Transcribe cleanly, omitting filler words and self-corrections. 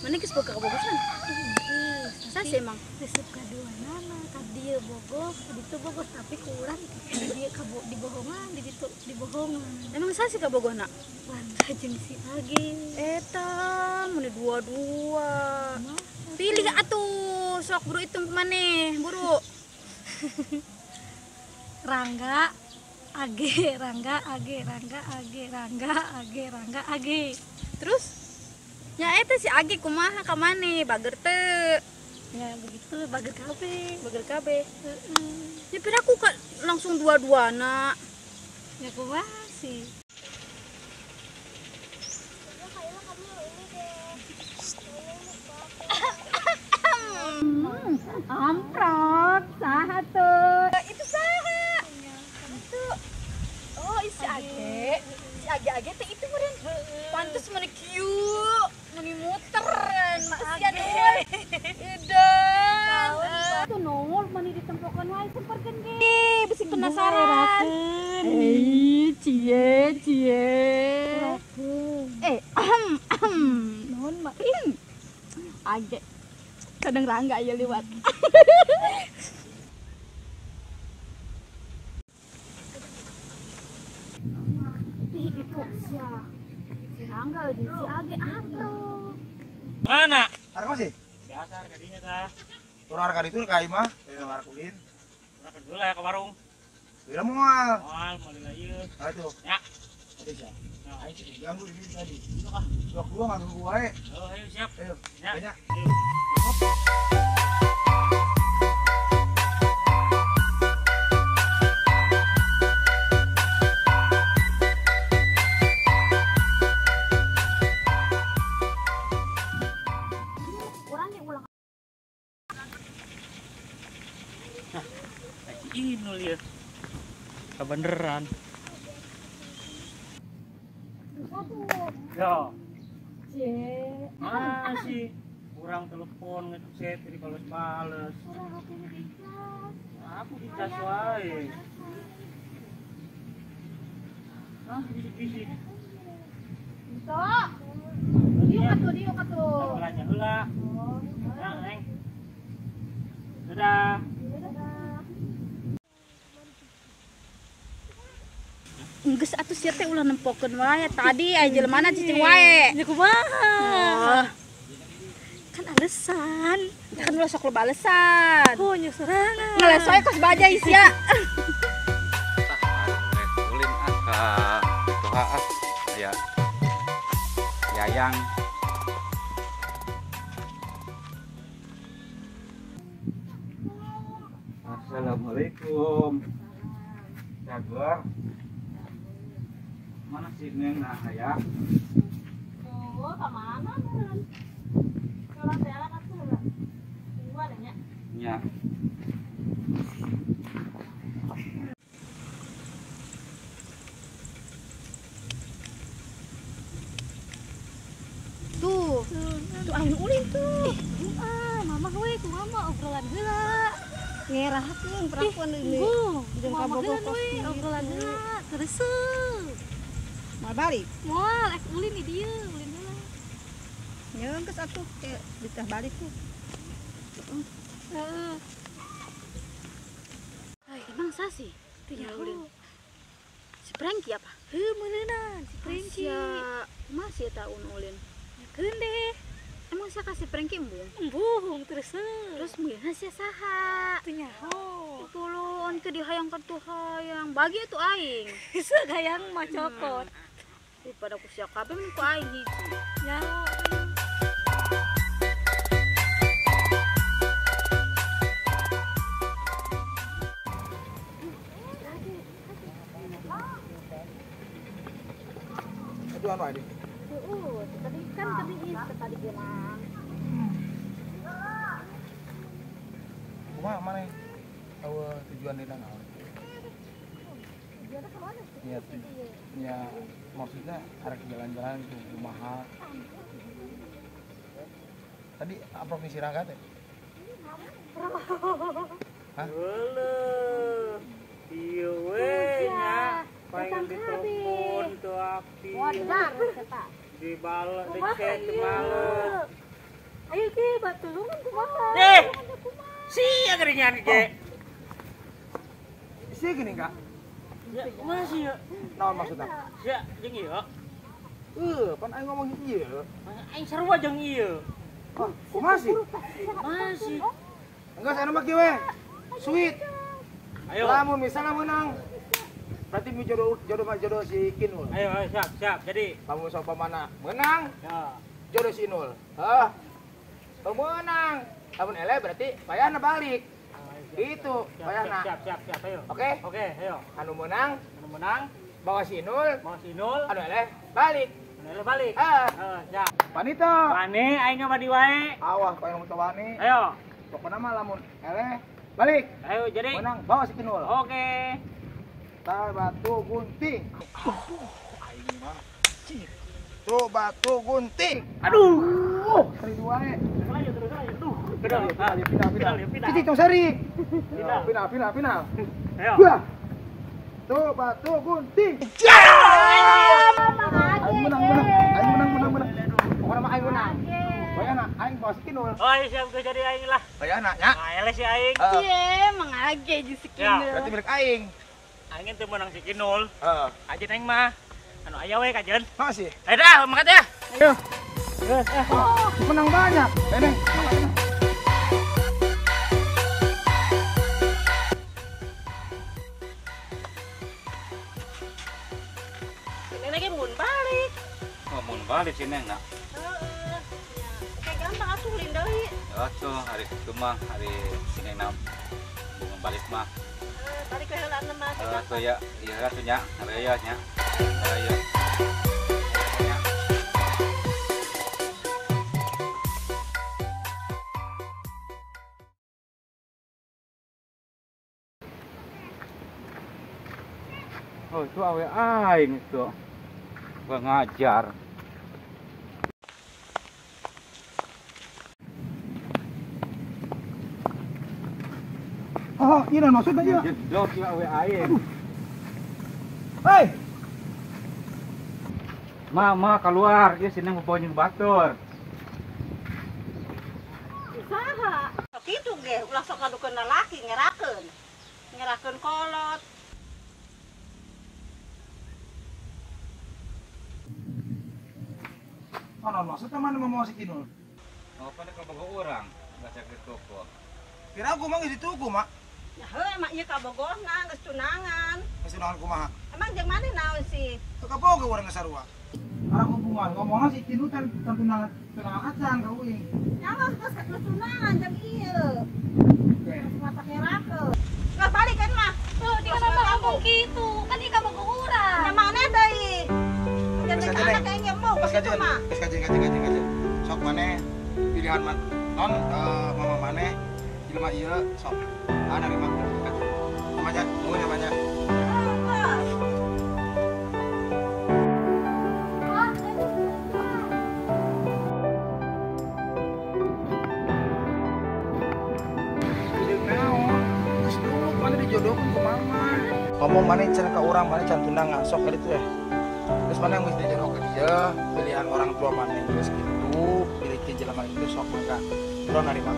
Mana kes boga kabogosan? Sasa emang. Resep kedua nana tadi bogos, itu bogos tapi kurang. Dia kabo dibohongan, dibohongan. Emang sasa kabogona? Wanda jeung si Age. Eta, mana dua-dua. Pilih atuh, sok buru hitung kemana, buru. Rangga Age, Rangga Age, Rangga Age, Rangga Age, Rangga Age. Terus? Ya eta si Age kumaha ka mane, bager teu. Ya begitu bager kabeh. Bager kabeh. Ya pira aku langsung dua-duana. Ya kumaha sih. Amprok, saha tuh? Itu saha? Itu. Oh, si Age. Si Age teh itu meureun. Pantes mana cute. Meni muteran. Kasihan euy. Edan. Tuh nongol mani ditempokan wae semperkeun ge. Bisi penasaran. Cie. Naon mah? Age. Kadang Rangga ya lewat. Itu si Rangga di si Age apa? Mana? Harga masih? Biasa harga dinya tah. Turun harga itu ka imah, harga kulin. Berapa dulu ya ke warung? Bila moal. Moal, moal ieu. Ayo. Ya. Ada siapa? Nah, Ayo ganggu di sini tadi. itu kah? Sok gua enggak nunggu wae. Oh, ayo siap. Ayo. Ya. Banyak. Ayo. Inul ya. Kebeneran. Ya. Masih kurang telepon ngechat jadi kalau bales. Aku dicas wae. Bisik-bisik. Sok. Diuk atuh. Belanja heula. Ya, Neng. Dadah. Geus atuh sia teh ulah nempokeun wae. Tadi aya jelemana cicing wae. Ya kumaha? Kan alasan. Kan ulah sok loba alesan. Oh nya sorangan. Ngeles wae kos baja isia. Ulin toha ya yayang Assalamualaikum. Jagur. Mana sih Neng nah ya? Oh, ka mana meureun? Kalau teh ala atuh heula. Dua nya. Ya. Tuh anu ulin tuh. Mama we kumaha obrolan heula. Ngerah tuh perempuan ini. Jeung Mama kabogoh heula we obrolan heula. Tereseuh. Mal balik. Moal ek ulin di dieu, ulin heula. Ya geus atuh ke ditah balik tuh. Heeh. Ai, emang sasi? Teu Ya, nyaho. ulin. Si Franky apa? Heuh meuneunan si Princi. Masih eta ulin. Nyakeun deh. Emang sia kasih Franky embung? Embung tereseuh. Terus meureun sia saha? Teu nyaho. Tulun teu dihayang ka tuh hayang. Bagi atuh aing. Segayang mah cokot. Daripada ku sia kabeh mun ku aing hiji. Nyaho. Itu anu ini. Tadi kan tadi bilang. Kumaha mana? Tahu tujuan dina naon? Tujuannya kemana sih? Ya, ya maksudnya arek jalan-jalan itu kumaha? Tadi provinsi Rangga teh? Hah? Heuleum. Ieu we nya. Pengen ditelepon teu aktif. Wadar eta. Dibales, di chat, dibales. nya ge. Sih gini kak. Ya, masih ya. Naon maksudnya? Ya, jeung ieu. Pan aing ngomong ieu. Aing sarua jeung ieu. Oh, masih? Masih. Enggak saya nama kieu we. Sweet. Ayo. Lamun misalnya menang. Berarti mi jodoh si Kinul. Ayo, siap. Jadi, Kamu sopa mana? Menang. ya. Jodoh si Inul. Hah? Pemenang. Lamun ele berarti payahna balik. Gitu, payahna. Siap, ayo. Oke? Oke, ayo. Anu menang Anu menang, bawa si Inul. mau sinul, Anu ele balik. anu balik. Siap. Panita. Pane aing mah di wae. Awas payah mun tawani. Ayo. Pokokna mah lamun ele balik. Ayo jadi. Menang bawa si Kinul. Oke. Tar batu gunting. Aing mah. Tuh batu gunting. Aduh. Seri dua nih. Terus aja. Duh. Pindah. Cici tong seri. Pindah. Pindah. Ayo. Wah. Tuh batu gunting. Aing menang. Pokoknya mah aing menang. Bayana aing bawa si Kinul. Oh, iya, siap gue jadi aing lah. Bayana nya. Ayo si aing. Cie, mangage di sekian. Berarti milik aing. Aing teu menang si Kinul. Heeh. Ajen aing mah. Anu aya we kajen. Masih. Ayo dah, makat ya. Ayo. Menang banyak. Ini. Ini lagi mun balik. Oh, mun balik sini enggak. Heeh. Kayak gampang atuh ulin deui. Ya tuh hari itu mah hari sini enam. Mau balik mah. Balik ke heula mah. Tuh ya, iya tuh nya, hari ya nya. Ayo. Nya. Oh, itu awe aing itu. Gua ngajar. Oh, ini maksudnya ya. Jedok ya awe aing. Hei. Mama keluar, dia sini mau bawa batur. Saha? Kitu ge ulah sok ngadukeun lalaki ngerakeun. Ngerakeun kolot. Oh, non maksudnya mana mau si Kinul? Oh, pada kalau orang, nggak sakit toko. Kira aku mah di tuku, Mak. Ya heuh emang ieu kabogona geus tunangan. Masih naon kumaha? Emang jeung mana naon sih? Teu kaboga urang ngasarua. Arang hubungan ngomongna si Kinul kan tunangan acan ka uing. Nyawa geus tunangan jeung ieu. Mata ngerakeun. Nggak balik kan mah. Tuh, di kenapa ngomong gitu? Kan di kamu kurang. Nya mana deui? Jangan anak kayak ngemo gitu mah. Geus kajen. Sok maneh pilihan non mama maneh jelema ieu sok. Nerima. Namanya, nuhun namanya. Dijodohkan ke mama. Ngomong mana can ke orang mana can tunangan sok kali itu ya. Terus mana yang mesti dijodohkan dia pilihan orang tua mana terus gitu pilih ke jelema itu sok maka orang nerima.